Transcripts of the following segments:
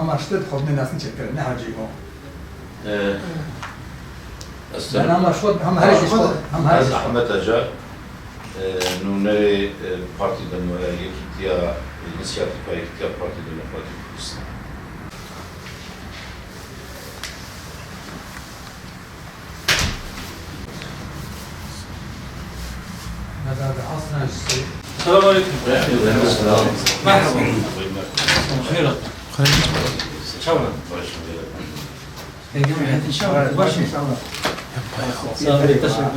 مشتت خود ناس نشكر نهاجيهم أنا ما شود هم هاي أحمد أجا نونري بارتي دموكراتية كتيا inisiativa كتيا بارتي دموكراتية كردستان السلام عليكم. مرحبا. خيرا. شاورا. ان شاء الله. باش ان شاء الله. صافي تشرف.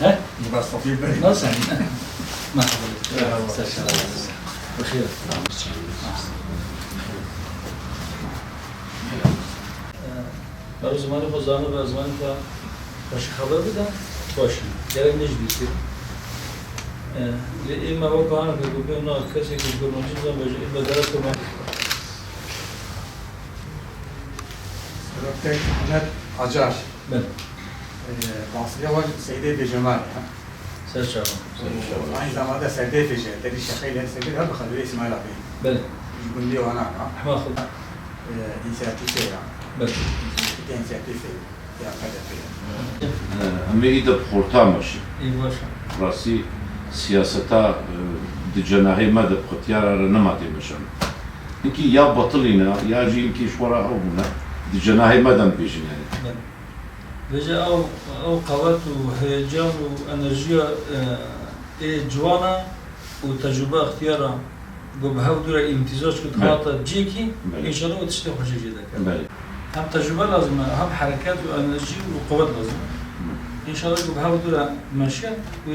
ها؟ بس صافي بري. ناس مرحبا. بخير. برای زمانی خودزانه و زمانی که باش خبر بدم باشه. گرگ نجدی این مواد کهانه که گفتم نه کسی که گرمونجی زن باشه این بدرس کنم. دکتر احمد عجاش. بله. باصری و سیده دجمال. سرچاوم. این زمان سیده دجه. دری شخیل سیده هر بخواد اسماعیل عبی. بله. جبندی و آنها. احمد خود. اینسیاتیفه یا. بله. اینسیاتیفه یا کدافه. همه ایده بخورتا ماشی. این باشه. راستی سیاستا دجناهی ماده بختیار را نماده باشن. اینکه یا باطلینا یا جی اینکه شورا او بنا دجناهی ماده بیشینه. بجا او قوت و هیجان و انرژی جوانا و تجربه اختیارا به هاو دور امتزاج کد خاطر جیکی ان شاء الله تشتغل خوشی جدا. هم تجربه لازمه هم حرکت و انرژی و قوت لازمه. ان شاء الله به هاو دور ماشيه و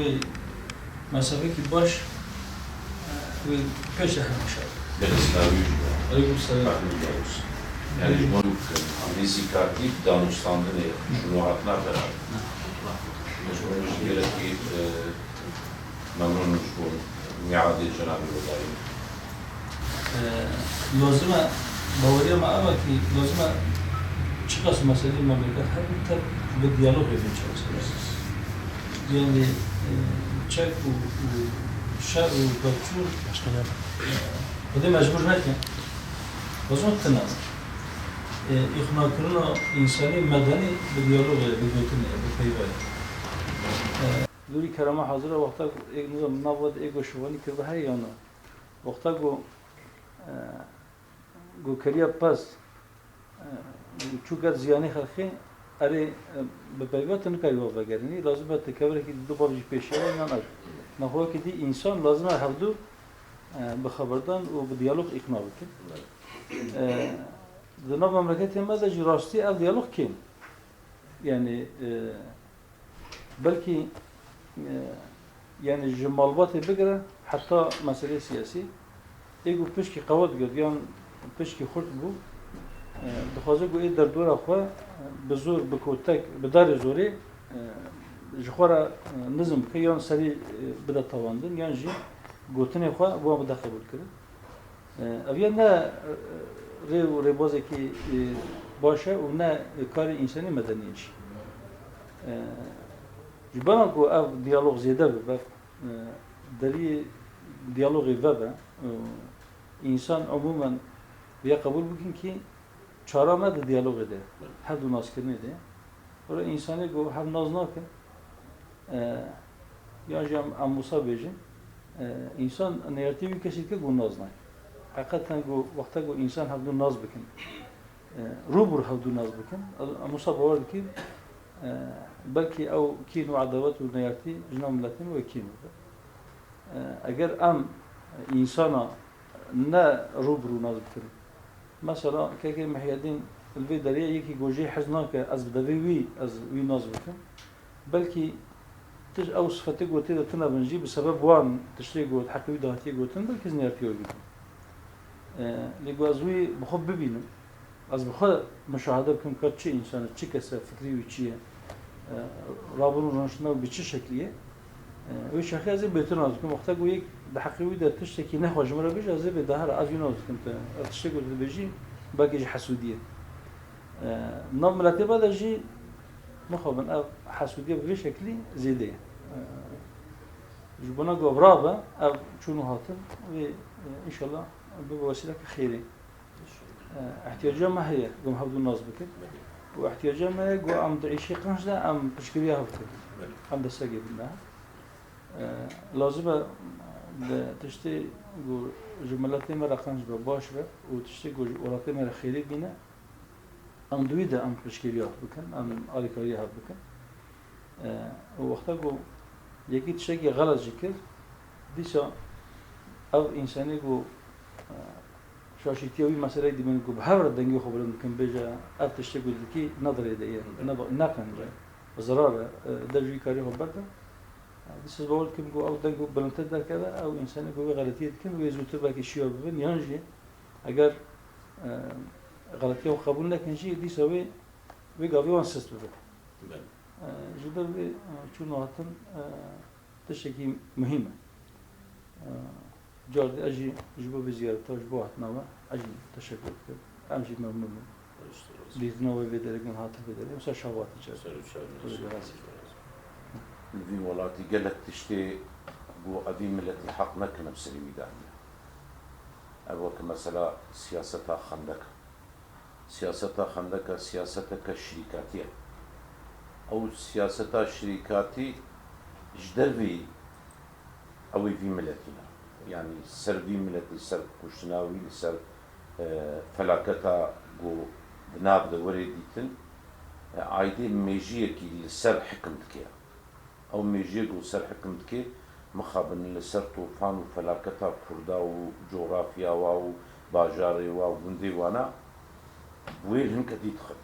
مسافه کی باش و پیش هم ان شاء الله. علیکم السلام. Yani bunu rizikatli danışlandığını şunu hatırlar. Şunu gerek ki memnunuz bu miadi Cenab-ı Allah'ın. لازمه باوری ما اما که لازمه چه قسم مسئله مملکت هر تر به دیالوگ بین چه یعنی چک و شر و بچور بده مجبور نکن لازم تنام اقناع کردن انسانی مدنی به دیالوگ بدوتنه به پیوند دوری کرامه حاضر وقتا یک نظام نبود ایگو شوانی کرده هر یا نه وقتا گو کریا پس چوکت زیانی خلقی اره به پیوند نکاری وقت بگردنی لازم به تکبره که دو بابجی پیشه نه نخواه که دی انسان لازم هفدو به خبردان و به دیالوگ اقناع بکن دناب مملکت ما ده راستی اول دیالوگ کن یعنی بلکه یعنی جمالبات بگره حتی مسئله سیاسی ایگو پشکی قوت گرد یا پشکی خورد بو بخوازه گو ای در دور اخواه بزور بکوتک بدار زوری جخورا نظم که یا سری بده تواندن یا جی گوتنه خواه بو بده قبول کرد اویا نه ریبازه که باشه و نه کار انسانی مدنی چی جبانا کو اف دیالوگ زیاده به دری دیالوگی وبه انسان عموما بیا قبول بکن که چهارم ده دیالوگ ده هر دو ناز کرنه ده برای انسانی کو هم ناز نکن یا جام اموسا بیجن انسان نیاتیوی کسی که گو ناز نکن حقیقتا گو وقتا گو انسان هم دو ناز بکن روبر هم دو ناز بکن اموسا باور کی بلکه او کینو عداوت و نیاتی جناب ملتین و کینو اگر ام انسانا نه روبرو ناز بکن مثلا که محیدین الوی دریه یکی گوجه حزنا که از بدوی از وی ناز بکن بلکه تج او صفتی گوتی دتنا بنجی بسبب وان تشتی گوت حقیقی دهاتی گوتن بلکه زنیارتی بکن لیگو از وی بخوب ببینم از بخواد مشاهده بکنم که چه انسان چه کسی فکری و چیه رابطه رانشنا به چه شکلیه و شخصی از این بهتر ناز کنم وقتا گو یک ده حقيقي ده تشتكي نحو جمرة بيجي زي بدهر أفينوز كنت تشتكي بيجي باقي حسودية نظام ملاتي بعد جي مخابن حسودية بغير شكلي زيدة جبنا قبرابة أو شنو هاتن وإن شاء الله بوسيلة خيري احتياجها ما هي قوم هبدو الناس بكت واحتياجها ما هي قوم تعيشي قنش ده أم بشكريها هفتك أم دستاقي بالله لازم تشتي جملاتي مرة قنش بباش وتشتي ولاتي مرة خيري بينا أم دويدة أم بشكريها بكن أم آريكاريها بكن ووقتا قو یکی تشکی غلط ذکر دیسا او انسانی کو شاشیتیوی مسئله دیمن کو به هر دنگی خبرم کن بجا اب تشکی کی نظری دیه نکن جا ضرر درجی کاری خبر ده دیسا باور کم کو او دنگو بلندتر در کرده او انسانی کو غلطیت کن و زودتر باکی شیار ببین یانجی اگر غلطی او قبول نکنجی دیسا وی گاوی وان سست ببین جدا چون هاتن تشكي مهمة جارد أجي جبوا بزيارته جبوا هاتناوا أجي تشكر أمشي ممنون بيتناوا بدرجة هاتن بدرجة مثلا شوات جالس في ولاتي قالت تشتي بو أبي ملتي حق نكنا بسلمي دانية أبو كمثلا سياستها خندقة سياستها كشركاتية أو سياسة شركاتي جدربي أو في ملتنا يعني سر في ملتي سر كشناوي سر فلاكتا جو بناب دوري ديتن عايدي ميجيكي لسر حكمتك أو ميجيكو سر حكمتك مخابن لسر طوفان وفلاكتا كردا وجغرافيا باجاري وبندي وانا وين هنك ديتخل